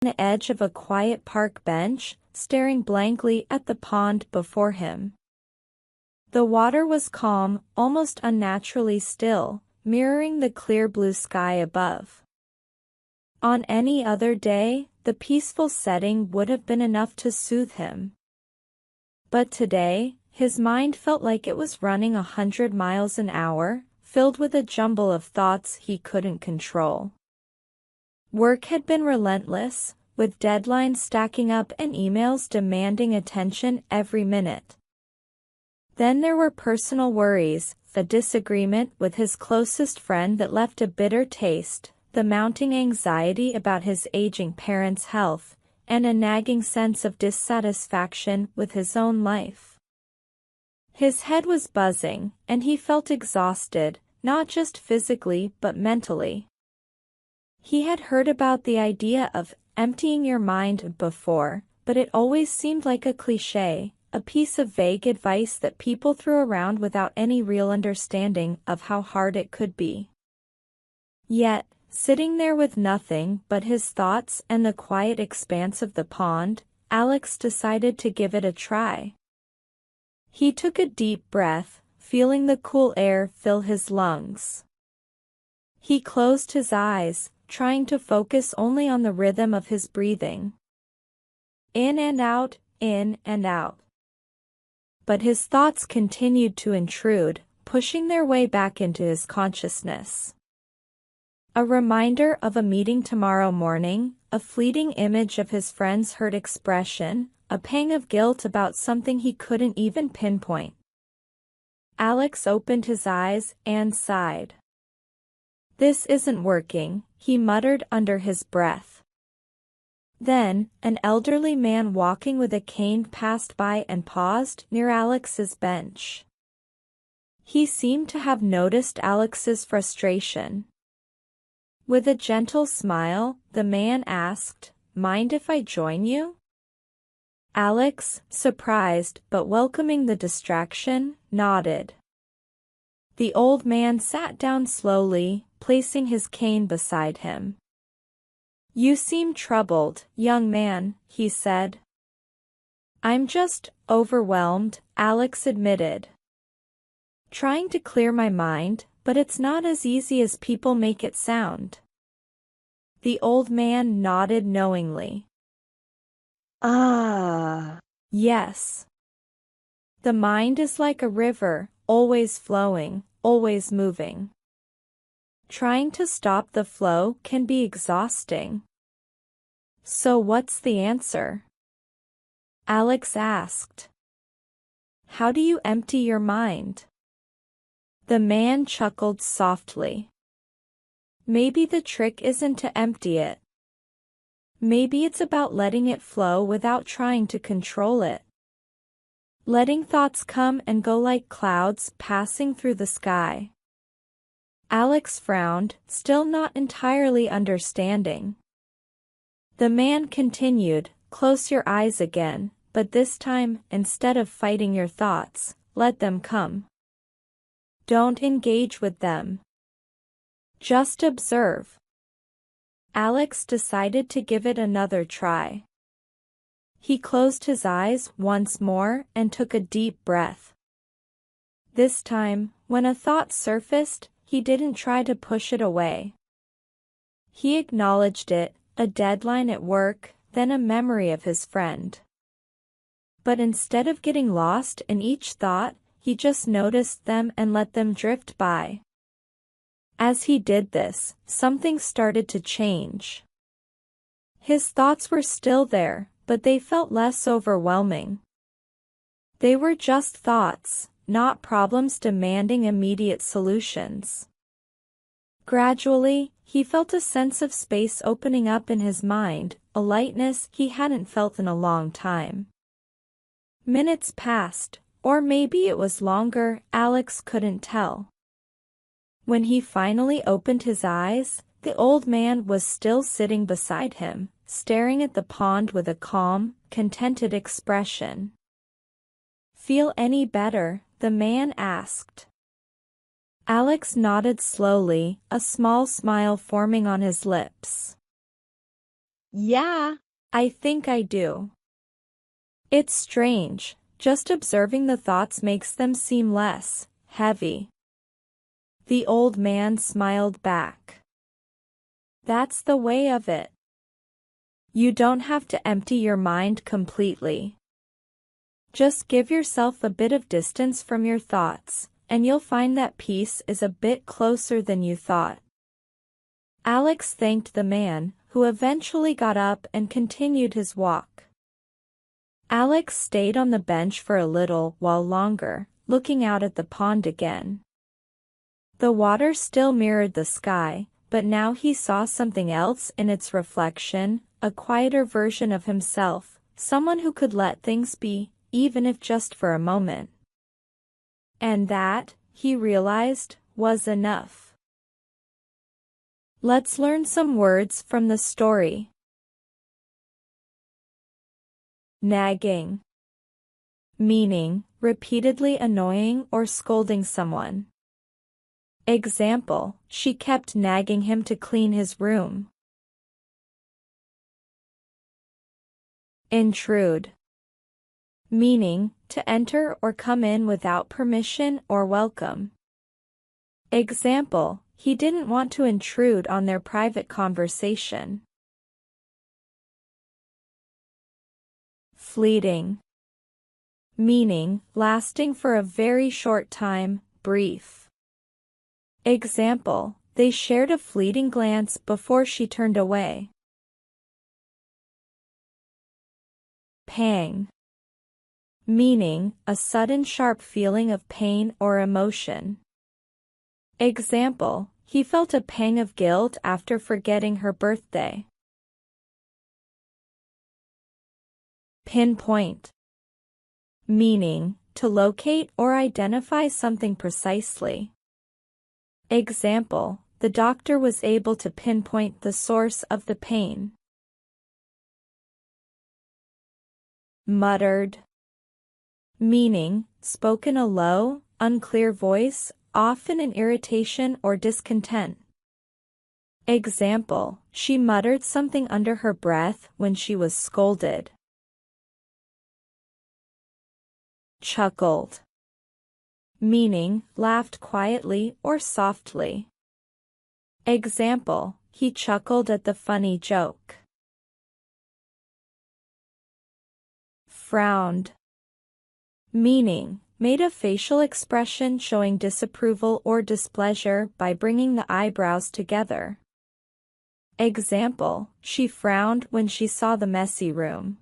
the edge of a quiet park bench, staring blankly at the pond before him. The water was calm, almost unnaturally still, mirroring the clear blue sky above. On any other day, the peaceful setting would have been enough to soothe him. But today, his mind felt like it was running 100 miles an hour, filled with a jumble of thoughts he couldn't control. Work had been relentless, with deadlines stacking up and emails demanding attention every minute. Then there were personal worries, a disagreement with his closest friend that left a bitter taste, the mounting anxiety about his aging parents' health, and a nagging sense of dissatisfaction with his own life. His head was buzzing, and he felt exhausted, not just physically but mentally. He had heard about the idea of emptying your mind before, but it always seemed like a cliché, a piece of vague advice that people threw around without any real understanding of how hard it could be. Yet, sitting there with nothing but his thoughts and the quiet expanse of the pond, Alex decided to give it a try. He took a deep breath, feeling the cool air fill his lungs. He closed his eyes, trying to focus only on the rhythm of his breathing. In and out, in and out. But his thoughts continued to intrude, pushing their way back into his consciousness. A reminder of a meeting tomorrow morning, a fleeting image of his friend's hurt expression, a pang of guilt about something he couldn't even pinpoint. Alex opened his eyes and sighed. "This isn't working," he muttered under his breath. Then, an elderly man walking with a cane passed by and paused near Alex's bench. He seemed to have noticed Alex's frustration. With a gentle smile, the man asked, "Mind if I join you?" Alex, surprised but welcoming the distraction, nodded. The old man sat down slowly, placing his cane beside him. "You seem troubled, young man," he said. "I'm just overwhelmed," Alex admitted. "Trying to clear my mind, but it's not as easy as people make it sound." The old man nodded knowingly. Yes. The mind is like a river, always flowing, always moving. Trying to stop the flow can be exhausting. So what's the answer?" Alex asked. "How do you empty your mind?" The man chuckled softly. "Maybe the trick isn't to empty it. Maybe it's about letting it flow without trying to control it. Letting thoughts come and go like clouds passing through the sky." Alex frowned, still not entirely understanding. The man continued, "Close your eyes again, but this time, instead of fighting your thoughts, let them come. Don't engage with them. Just observe." Alex decided to give it another try. He closed his eyes once more and took a deep breath. This time, when a thought surfaced, he didn't try to push it away. He acknowledged it, a deadline at work, then a memory of his friend. But instead of getting lost in each thought, he just noticed them and let them drift by. As he did this, something started to change. His thoughts were still there, but they felt less overwhelming. They were just thoughts, not problems demanding immediate solutions. Gradually, he felt a sense of space opening up in his mind, a lightness he hadn't felt in a long time. Minutes passed, or maybe it was longer, Alex couldn't tell. When he finally opened his eyes, the old man was still sitting beside him, staring at the pond with a calm, contented expression. "Feel any better?" the man asked. Alex nodded slowly, a small smile forming on his lips. Yeah, I think I do. It's strange, just observing the thoughts makes them seem less heavy. The old man smiled back. That's the way of it. You don't have to empty your mind completely. Just give yourself a bit of distance from your thoughts, and you'll find that peace is a bit closer than you thought. Alex thanked the man, who eventually got up and continued his walk. Alex stayed on the bench for a little while longer, looking out at the pond again. The water still mirrored the sky, but now he saw something else in its reflection, a quieter version of himself, someone who could let things be, even if just for a moment. And that, he realized, was enough. Let's learn some words from the story. Nagging. Meaning, repeatedly annoying or scolding someone. Example, she kept nagging him to clean his room. Intrude. Meaning, to enter or come in without permission or welcome. Example, he didn't want to intrude on their private conversation. Fleeting. Meaning, lasting for a very short time, brief. Example, they shared a fleeting glance before she turned away. Pang. Meaning, a sudden sharp feeling of pain or emotion. Example, he felt a pang of guilt after forgetting her birthday. Pinpoint. Meaning, to locate or identify something precisely. Example, the doctor was able to pinpoint the source of the pain. Muttered. Meaning, spoken a low, unclear voice, often in irritation or discontent. Example, she muttered something under her breath when she was scolded. Chuckled. Meaning, laughed quietly or softly. Example, he chuckled at the funny joke. Frowned. Meaning, made a facial expression showing disapproval or displeasure by bringing the eyebrows together. Example, she frowned when she saw the messy room.